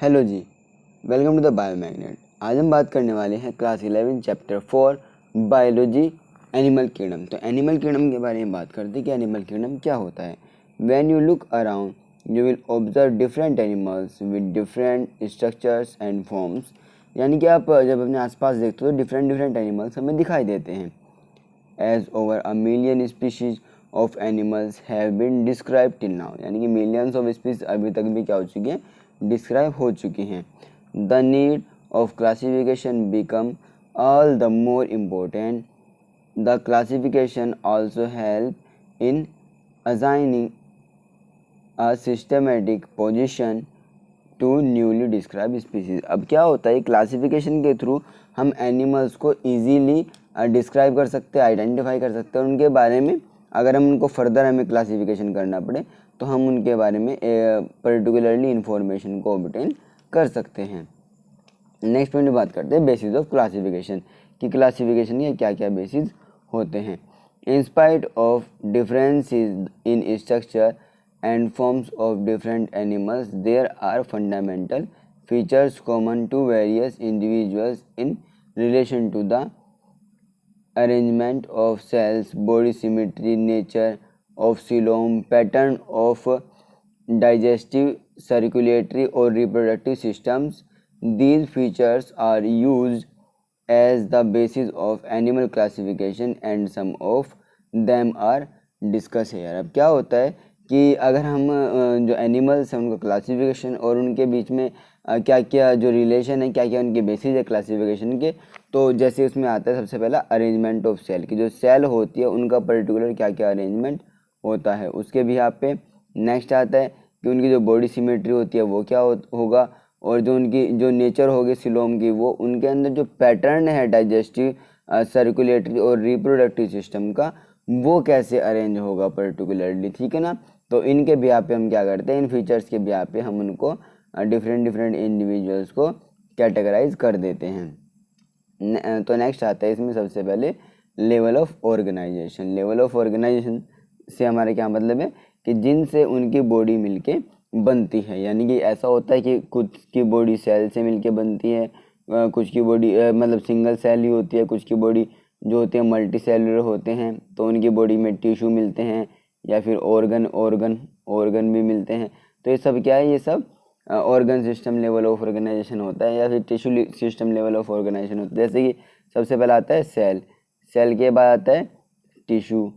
Hello जी, welcome to the Biomagnet. आज हम बात करने वाले हैं class 11 chapter 4 biology animal kingdom. तो एनिमल किंगडम के बारे में बात करते हैं कि एनिमल किंगडम क्या होता है। When you look around you will observe different animals with different structures and forms. यानी कि आप जब अपने आसपास देखते हो तो डिफरेंट एनिमल्स हमें दिखाई देते हैं। As over a million species of animals have been describe till now, यानी कि मिलियंस ऑफ स्पीशीज अभी तक भी क्या हो चुकी हैं, डिस्क्राइब हो चुकी हैं। The need of classification become all the more important. The classification also help in assigning a systematic position to newly describe species. अब क्या होता है, क्लासिफिकेशन के थ्रू हम एनिमल्स को ईजीली डिस्क्राइब कर सकते हैं, आइडेंटिफाई कर सकते हैं उनके बारे में। अगर हम उनको फर्दर हमें क्लासिफिकेशन करना पड़े तो हम उनके बारे में पर्टिकुलरली इंफॉर्मेशन को ऑब्टेन कर सकते हैं। नेक्स्ट पॉइंट में बात करते हैं बेसिस ऑफ क्लासिफिकेशन, कि क्लासिफिकेशन के क्या क्या बेसिस होते हैं। In spite of differences in structure and forms of different animals, there are fundamental features common to various individuals in relation to the arrangement of cells, body symmetry, nature of coelom, pattern of digestive, circulatory or reproductive systems. These features are used as the basis of animal classification and some of them are discussed here। अब क्या होता है कि अगर हम जो animals हैं उनका क्लासिफिकेशन और उनके बीच में क्या क्या जो रिलेशन है, क्या क्या उनके बेसिस है क्लासिफिकेशन के, तो जैसे उसमें आता है सबसे पहला अरेंजमेंट ऑफ सेल, की जो सेल होती है उनका पर्टिकुलर क्या क्या अरेंजमेंट होता है उसके भी यहाँ पे। नेक्स्ट आता है कि उनकी जो बॉडी सिमेट्री होती है वो क्या होगा, और जो उनकी जो नेचर होगी सिलोम की, वो उनके अंदर जो पैटर्न है डाइजेस्टिव, सर्कुलेटरी और रिप्रोडक्टिव सिस्टम का, वो कैसे अरेंज होगा पर्टिकुलरली, ठीक है ना। तो इनके बिहाफ पे हम क्या करते हैं, इन फीचर्स के बिहाफ पे हम उनको डिफरेंट इंडिविजुअल्स को कैटेगराइज कर देते हैं। तो नेक्स्ट आता है इसमें सबसे पहले level of organisation. Level of organisation से हमारा क्या मतलब है कि जिनसे उनकी बॉडी मिलके बनती है, यानी कि ऐसा होता है कि कुछ की बॉडी सेल से मिलके बनती है, कुछ की बॉडी मतलब सिंगल सेल ही होती है, कुछ की बॉडी जो होते हैं मल्टी सेलुलर होते हैं, तो उनकी बॉडी में टिश्यू मिलते हैं या फिर ऑर्गन भी मिलते हैं। तो ये सब क्या है, ये सब organ system level of organisation होता है या फिर tissue system level of organisation होता है। जैसे कि सबसे पहले आता है सेल, सेल के बाद आता है टिश्यू,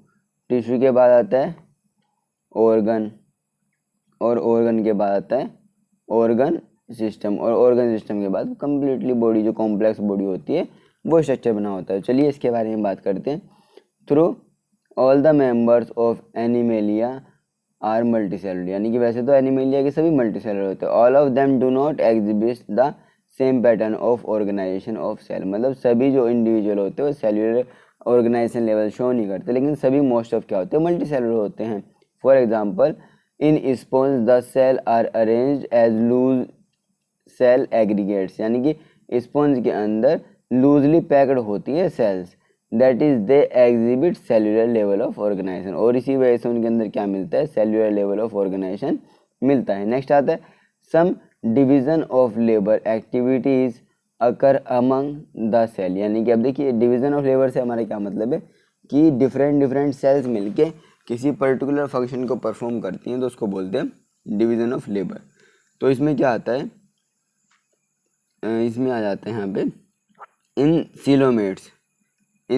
टिश्यू के बाद आता है ऑर्गन, और ऑर्गन के बाद आता है ऑर्गन सिस्टम, और ऑर्गन सिस्टम के बाद कंप्लीटली बॉडी जो कॉम्प्लेक्स बॉडी होती है वो स्ट्रक्चर बना होता है। चलिए इसके बारे में बात करते हैं। Though all the members of Animalia are multicellular, यानी कि वैसे तो एनिमेलिया के सभी मल्टीसेलुलर होते हैं। All of them do not exhibit the same pattern of organisation of cell, मतलब सभी जो इंडिविजुअल होते हैं वो सेल्यूलर ऑर्गेनाइजेशन लेवल शो नहीं करते, लेकिन सभी मोस्ट ऑफ क्या होते हैं, मल्टीसेलुलर होते हैं। For example in sponge the cell are arranged as loose cell aggregates, यानी कि स्पॉन्ज के अंदर लूजली पैक्ड होती है cells, that is they exhibit cellular level of organisation, और इसी वजह से उनके अंदर क्या मिलता है, सेल्यूलर लेवल ऑफ ऑर्गेनाइजेशन मिलता है। नेक्स्ट आता है some division of labour activities occur among the cell, यानी कि अब देखिए डिवीजन ऑफ लेबर से हमारा क्या मतलब है कि डिफरेंट सेल्स मिलके किसी पर्टिकुलर फंक्शन को परफॉर्म करती हैं, तो उसको बोलते हैं डिवीजन ऑफ लेबर। तो इसमें क्या आता है, इसमें आ जाते हैं यहाँ पे in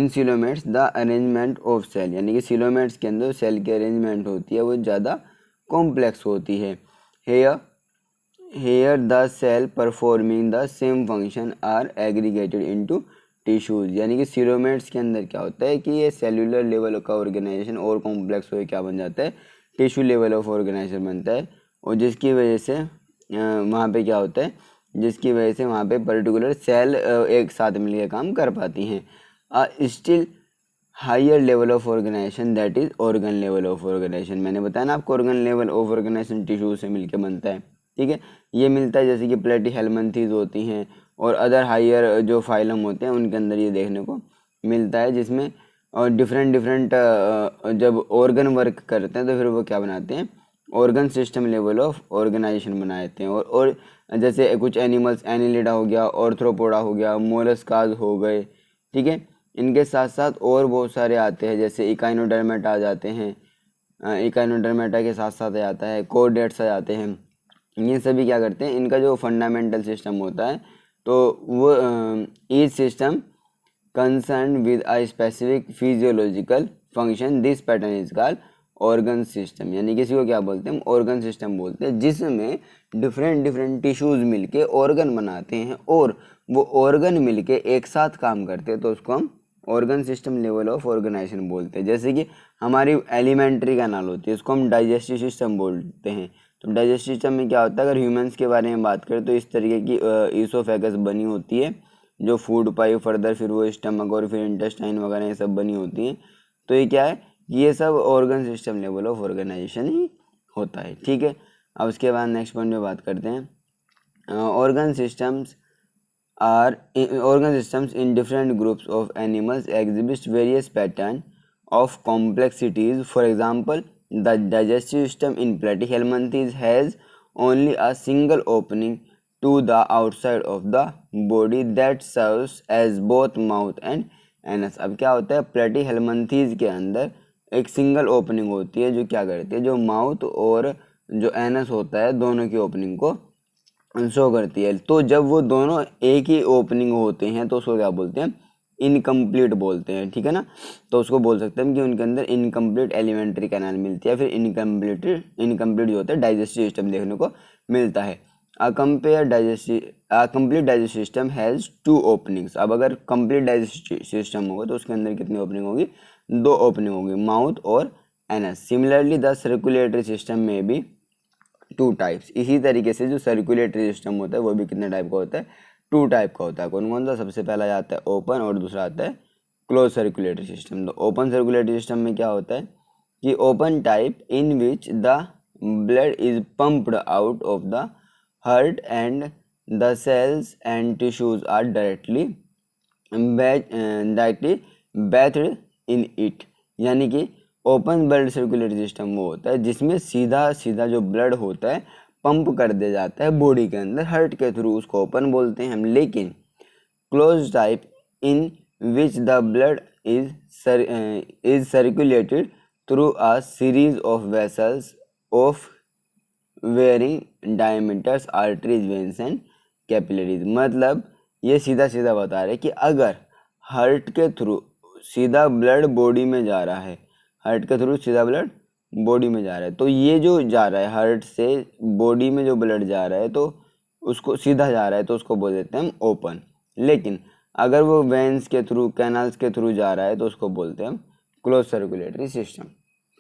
coelomates the arrangement of cell, यानी कि सिलोमेट्स के अंदर सेल की अरेंजमेंट होती है वो ज़्यादा कॉम्प्लेक्स होती है। Here the cell performing the same function are aggregated into tissues, यानी कि सिलोमेट्स के अंदर क्या होता है कि ये सेल्यूलर लेवल का ऑर्गेनाइजेशन और कॉम्प्लेक्स हो क्या बन जाता है, टिश्यू लेवल ऑफ ऑर्गेनाइजेशन बनता है, और जिसकी वजह से वहाँ पे क्या होता है, जिसकी वजह से वहाँ पे पर्टिकुलर सेल एक साथ मिलकर काम कर पाती हैं। Still higher level of organisation that is organ level of organisation, मैंने बताया ना आपको organ level of organisation tissue से मिलकर बनता है, ठीक है। ये मिलता है जैसे कि प्लेटीहेल्मिन्थीज होती हैं और अदर हायर जो फाइलम होते हैं उनके अंदर ये देखने को मिलता है, जिसमें और डिफरेंट जब ऑर्गन वर्क करते हैं तो फिर वो क्या बनाते हैं, organ system level of organisation बनाते हैं। और जैसे कुछ एनिमल्स, एनिलिडा हो गया, ऑर्थ्रोपोडा हो गया, मोलस्काज हो गए, ठीक है। इनके साथ साथ और बहुत सारे आते हैं, जैसे इकाइनोडर्मेटा आ जाते हैं, इकाइनोडर्मेटा के साथ साथ आ जाता है कोडेट्स आ जाते हैं। ये सभी क्या करते हैं, इनका जो फंडामेंटल सिस्टम होता है तो वो each system concern with a specific physiological function, this pattern is called organ system. यानी किसी को क्या बोलते हैं, हम ऑर्गन सिस्टम बोलते हैं, जिसमें डिफरेंट डिफरेंट टिश्यूज मिलके ऑर्गन बनाते हैं और वो ऑर्गन मिलके एक साथ काम करते हैं, तो उसको हम organ system level of organisation बोलते हैं। जैसे कि हमारी एलिमेंट्री कैनाल होती है, उसको हम डाइजेस्टिव सिस्टम बोलते हैं। तो डाइजेस्टिव सिस्टम में क्या होता है, अगर ह्यूमंस के बारे में बात करें तो इस तरीके की ईसोफेगस बनी होती है, जो फूड पाइप, फर्दर फिर वो स्टमक और फिर इंटेस्टाइन वगैरह ये सब बनी होती हैं। तो ये क्या है, ये सब organ system level of organisation ही होता है, ठीक है। अब उसके बाद नेक्स्ट पॉइंट में बात करते हैं। Organ systems in different groups of animals exhibit various pattern of complexities. For example, the digestive system in platyhelminthes has only a single opening to the outside of the body that serves as both mouth and anus. अब क्या होता है, प्लेटीहेलमिंथीज के अंदर एक single opening होती है, जो क्या करती है, जो माउथ और जो एनस होता है दोनों की ओपनिंग को शो करती है। तो जब वो दोनों एक ही ओपनिंग होते हैं तो उसको क्या बोलते हैं, इनकम्प्लीट बोलते हैं, ठीक है ना। तो उसको बोल सकते हैं कि उनके अंदर इनकम्प्लीट एलिमेंट्री कैनाल मिलती है, फिर इनकम्प्लीट जो होता है डाइजेस्टिव सिस्टम देखने को मिलता है। Complete digestive system has 2 openings. अब अगर कंप्लीट डाइजेस्टिव सिस्टम होगा तो उसके अंदर कितनी ओपनिंग होगी, 2 ओपनिंग होगी, माउथ और anus. Similarly the circulatory system में भी 2 टाइप्स। इसी तरीके से जो सर्कुलेटरी सिस्टम होता है वो भी कितने टाइप का होता है, 2 टाइप का होता है। कौन कौन सा, सबसे पहला आता है ओपन और दूसरा आता है क्लोज सर्कुलेटरी सिस्टम। तो ओपन सर्कुलेटरी सिस्टम में क्या होता है कि open type in which the blood is pumped out of the heart and the cells and tissues are directly bathed in it. यानी कि ओपन ब्लड सर्कुलेटरी सिस्टम वो होता है जिसमें सीधा सीधा जो ब्लड होता है पंप कर दिया जाता है बॉडी के अंदर हार्ट के थ्रू, उसको ओपन बोलते हैं हम। लेकिन close type in which the blood is circulated through a series of vessels of varying diameters, arteries, veins and capillaries. मतलब ये सीधा सीधा बता रहे कि अगर हार्ट के थ्रू सीधा ब्लड बॉडी में जा रहा है, हार्ट के थ्रू सीधा ब्लड बॉडी में जा रहा है, तो ये जो जा रहा है हार्ट से बॉडी में जो ब्लड जा रहा है तो उसको सीधा जा रहा है तो उसको बोल देते हैं हम ओपन। लेकिन अगर वो वेन्स के थ्रू, कैनाल्स के थ्रू जा रहा है तो उसको बोलते हैं हम क्लोज सर्कुलेटरी सिस्टम,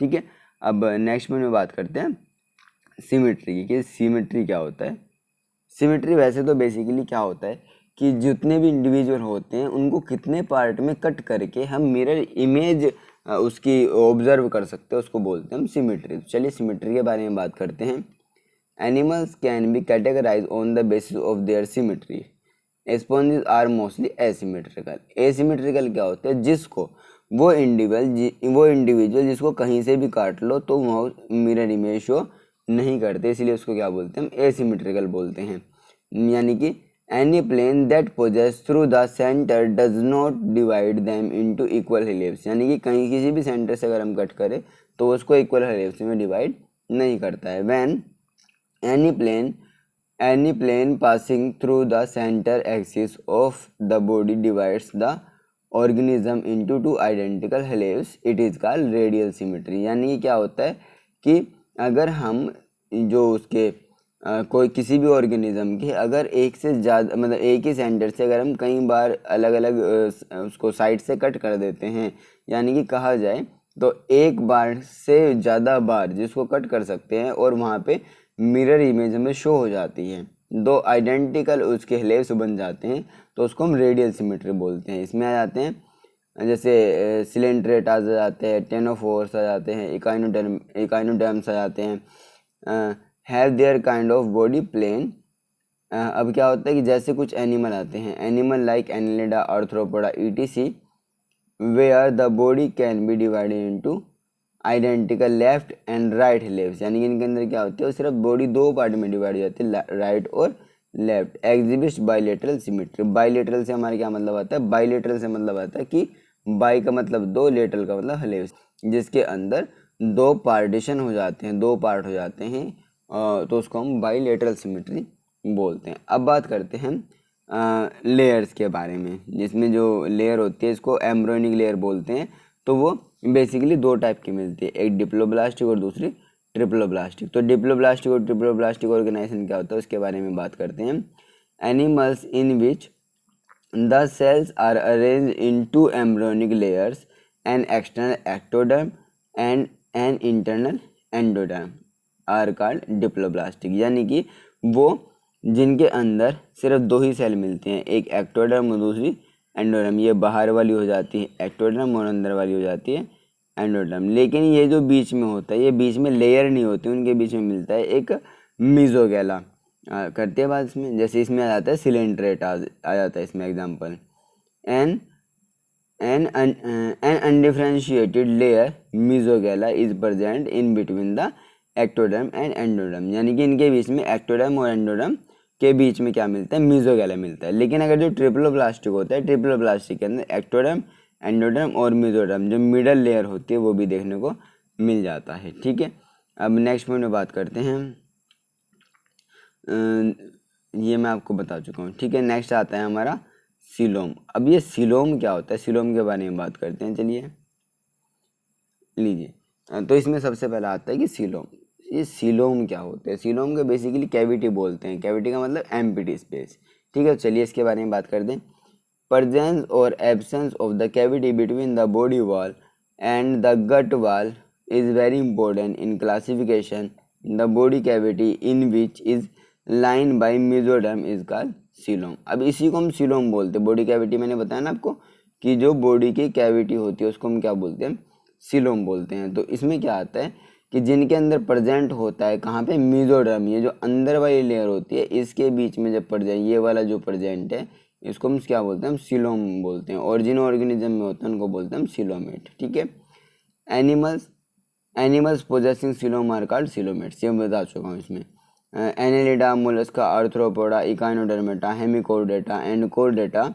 ठीक है। अब नेक्स्ट में बात करते हैं सिमेट्री की, कि सिमेट्री क्या होता है। सिमेट्री वैसे तो बेसिकली क्या होता है कि जितने भी इंडिविजुअल होते हैं उनको कितने पार्ट में कट करके हम मिरर इमेज उसकी ऑब्जर्व कर सकते हैं, उसको बोलते हैं हम सिमेट्री। चलिए सिमेट्री के बारे में बात करते हैं। Animals can be categorise on the basis of their symmetry. Sponges are mostly asymmetrical. Asymmetrical क्या होता है, जिसको वो इंडिविजुअल जिसको कहीं से भी काट लो तो वो मिरर इमेज शो नहीं करते, इसलिए उसको क्या बोलते हैं, हम एसिमेट्रिकल बोलते हैं। यानी कि any plane that passes through the center does not divide them into equal halves। यानी कि कहीं किसी भी सेंटर से अगर हम कट करें तो उसको इक्वल halves में डिवाइड नहीं करता है। when any plane passing through the center axis of the body divides the organism into 2 identical halves, it is called radial symmetry। यानी कि क्या होता है कि अगर हम जो उसके कोई किसी भी ऑर्गेनिज्म के अगर एक से ज़्यादा, मतलब एक ही सेंटर से अगर हम कई बार अलग अलग उसको साइड से कट कर देते हैं, यानी कि कहा जाए तो एक बार से ज़्यादा बार जिसको कट कर सकते हैं और वहाँ पे मिरर इमेज हमें शो हो जाती है, 2 आइडेंटिकल उसके हेलेव्स बन जाते हैं, तो उसको हम रेडियल सिमेट्री बोलते हैं। इसमें आ जाते हैं जैसे सिलेंट्रेट आ जाते हैं, टेनोफोर्स आ जाते हैं, इकाइनोडर्म्स आ जाते हैं, have their kind of body plan. अब क्या होता है कि जैसे कुछ एनिमल आते हैं, animal like Annelida, Arthropoda, etc, where the body can be divided into identical left and right halves, यानी कि इनके अंदर क्या होते हैं, सिर्फ बॉडी दो पार्ट में डिवाइड हो जाती है, राइट और left. Exhibits bilateral symmetry, bilateral से हमारे क्या मतलब आता है, बाइलेटरल से मतलब आता है कि बाई का मतलब दो, लेटरल का मतलब हेलिक्स, जिसके अंदर दो पार्टीशन हो जाते हैं, दो पार्ट हो जाते हैं, तो उसको हम बाइलेटरल सिमेट्री बोलते हैं। अब बात करते हैं लेयर्स के बारे में, जिसमें जो लेयर होती है इसको एम्ब्रियोनिक लेयर बोलते हैं। तो वो बेसिकली दो टाइप की मिलती है, एक डिप्लोब्लास्टिक और दूसरी ट्रिप्लोब्लास्टिक। तो डिप्लोब्लास्टिक और ट्रिप्लोब्लास्टिक ऑर्गेनाइजेशन क्या होता है उसके बारे में बात करते हैं। Animals in which the cells are arrange in two embryonic layers, an external ectoderm and an internal endoderm are called diploblastic, यानी कि वो जिनके अंदर सिर्फ दो ही सेल मिलते हैं, एक एक्टोडर्म और दूसरी एंडोडर्म। ये बाहर वाली हो जाती है एक्टोडर्म और अंदर वाली हो जाती है एंडोडर्म। लेकिन ये जो बीच में होता है, ये बीच में लेयर नहीं होती, उनके बीच में मिलता है एक मीजोगेला। करते हैं बात इसमें, जैसे इसमें आ जाता है सिलेंट्रेट आ जाता है इसमें example. An an undifferentiated layer mesogyla is present in between the ectoderm and endoderm, यानी कि इनके बीच में एक्टोडर्म और एंडोडर्म के बीच में क्या मिलता है, मीजोगैला मिलता है। लेकिन अगर जो ट्रिप्लोब्लास्टिक होता है, ट्रिप्लोब्लास्टिक के अंदर एक्टोडर्म, एंडोडर्म और मीजोडर्म जो मिडल लेयर होती है वो भी देखने को मिल जाता है। ठीक है, अब नेक्स्ट पॉइंट में बात करते हैं। ये मैं आपको बता चुका हूँ। ठीक है, नेक्स्ट आता है हमारा सीलोम। अब ये सीलोम क्या होता है, सीलोम के बारे में बात करते हैं। चलिए लीजिए, तो इसमें सबसे पहला आता है कि सीलोम। ये सीलोम क्या होते हैं, सीलोम को बेसिकली कैविटी बोलते हैं। कैविटी का मतलब एम्प्टी स्पेस। ठीक है, चलिए इसके बारे में बात करते हैं। प्रेजेंस और absence of the cavity between the body wall and the gut wall is very important in classification. The body cavity in which is line by mesoderm is called coelom. अब इसी को हम सीलोम बोलते हैं। Body cavity मैंने बताया ना आपको कि जो बॉडी की कैविटी होती है उसको हम क्या बोलते हैं, सीलोम बोलते हैं। तो इसमें क्या आता है कि जिनके अंदर प्रेजेंट होता है कहाँ पे, मेसोडर्म, ये जो अंदर वाली लेयर होती है इसके बीच में जब प्रेजेंट, ये वाला जो प्रेजेंट है इसको हम क्या बोलते हैं, हम सीलोम बोलते हैं। और जिन ऑर्गेनिज्म में होते हैं उनको बोलते हैं हम सीलोमेट। ठीक है, animals possessing coelom are called coelomates, ये बता चुका हूँ इसमें। Annelida, Mollusca, Arthropoda, Echinodermata, Hemichordata and Chordata,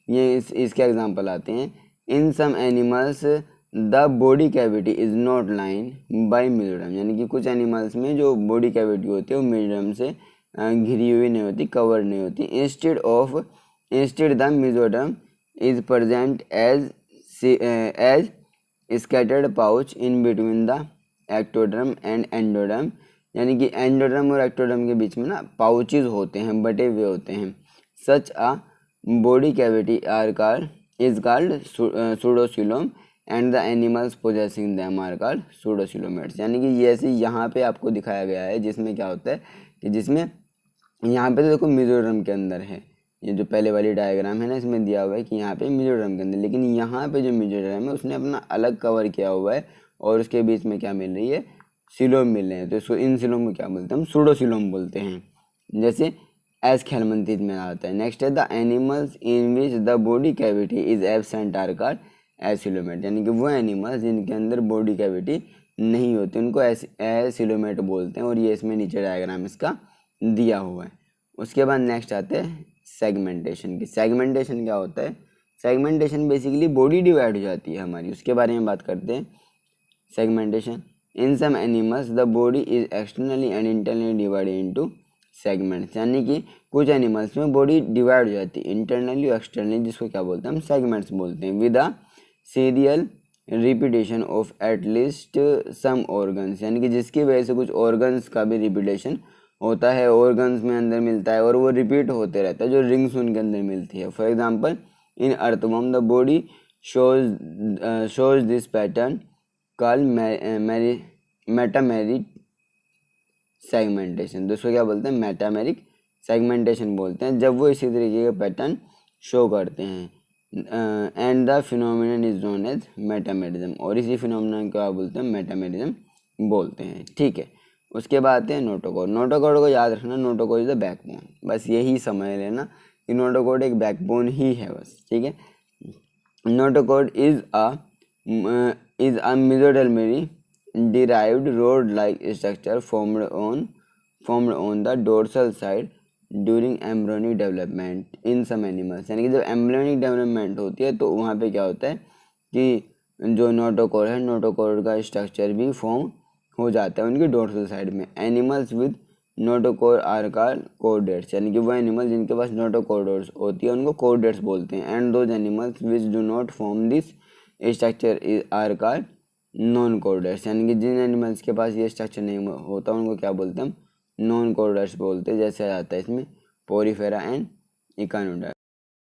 ये इसके एग्जांपल आते हैं। In some animals the body cavity is not line by mesoderm, यानी कि कुछ एनिमल्स में जो बॉडी कैविटी होती है वो मेसोडर्म से घिरी हुई नहीं होती, कवर नहीं होती। Instead the mesoderm is present as scattered pouch in between the ectoderm and endoderm, यानी कि एंडोडर्म और एक्टोडर्म के बीच में ना पाउचेज होते हैं, बटे हुए होते हैं। Such a body cavity is called pseudocoelom and the animals possessing them are called pseudocoelomates, यानी कि ये ऐसे यहाँ पे आपको दिखाया गया है जिसमें क्या होता है कि जिसमें यहाँ पे तो देखो मेसोडर्म के अंदर है, ये जो पहले वाली डायग्राम है ना इसमें दिया हुआ है कि यहाँ पे मेसोडर्म के अंदर, लेकिन यहाँ पे जो मेसोडर्म है उसने अपना अलग कवर किया हुआ है और उसके बीच में क्या मिल रही है, सीलोम मिल रहे हैं। तो इसको इन सीलोम को क्या बोलते हैं, हम सूडोसीलोम बोलते हैं, जैसे एस्केलमंथिस में आता है। नेक्स्ट है the animals in which the body cavity is absent are called acoelomate, यानी कि वो एनिमल्स जिनके अंदर बॉडी कैविटी नहीं होती उनको एसिलोमेट बोलते हैं। और ये इसमें नीचे डायग्राम इसका दिया हुआ है। उसके बाद नेक्स्ट आते हैं सेगमेंटेशन की। सेगमेंटेशन क्या होता है, सेगमेंटेशन बेसिकली बॉडी डिवाइड हो जाती है हमारी, उसके बारे में बात करते हैं। Segmentation in some animals the body is externally and internally divided into segments, यानी कि कुछ एनिमल्स में बॉडी डिवाइड हो जाती है इंटरनली और एक्सटर्नली, जिसको क्या बोलते हैं, हम सेगमेंट्स बोलते हैं। With a serial repetition of at least some organs, यानी कि जिसकी वजह से कुछ ऑर्गन्स का भी रिपीटेशन होता है, ऑर्गन्स में अंदर मिलता है और वो रिपीट होते रहता है, जो रिंग्स उनके अंदर मिलती है। For example in earthworm the body shows this pattern call metameric segmentation. दोस्तों क्या बोलते हैं, मेटामेरिक सेगमेंटेशन बोलते हैं जब वो इसी तरीके के पैटर्न शो करते हैं। And the phenomenon is known as metamerism, और इसी फिनोमिनन को आप बोलते हैं मेटामेरिज्म बोलते हैं। ठीक है, उसके बाद आते हैं नोटोकॉर्ड। नोटोकॉर्ड को याद रखना, नोटोकॉर्ड इज द बैकबोन, बस यही समझ लेना कि नोटोकॉर्ड एक बैकबोन ही है बस। ठीक है, notochord is a mesodermally derived rod-like structure formed on the dorsal side during embryonic development in some animals। यानी कि जब एम्ब्रियोनिक डेवलपमेंट होती है तो वहाँ पे क्या होता है कि जो नोटोकॉर है, नोटोकॉर का स्ट्रक्चर भी फॉर्म हो जाता है उनकी डोर्सल साइड में। Animals with notochord are called chordates, यानी कि वो एनिमल जिनके पास नोटोकॉर्ड्स होती है उनको कोर्डेट्स बोलते हैं। And those animals which do not form this structure are called non chordates, यानी कि जिन एनिमल्स के पास ये स्ट्रक्चर नहीं होता उनको क्या बोलते हैं हम, नॉन कोर्डेट्स बोलते हैं। जैसे आ जाता है इसमें पोरीफेरा एंड इकानोडा।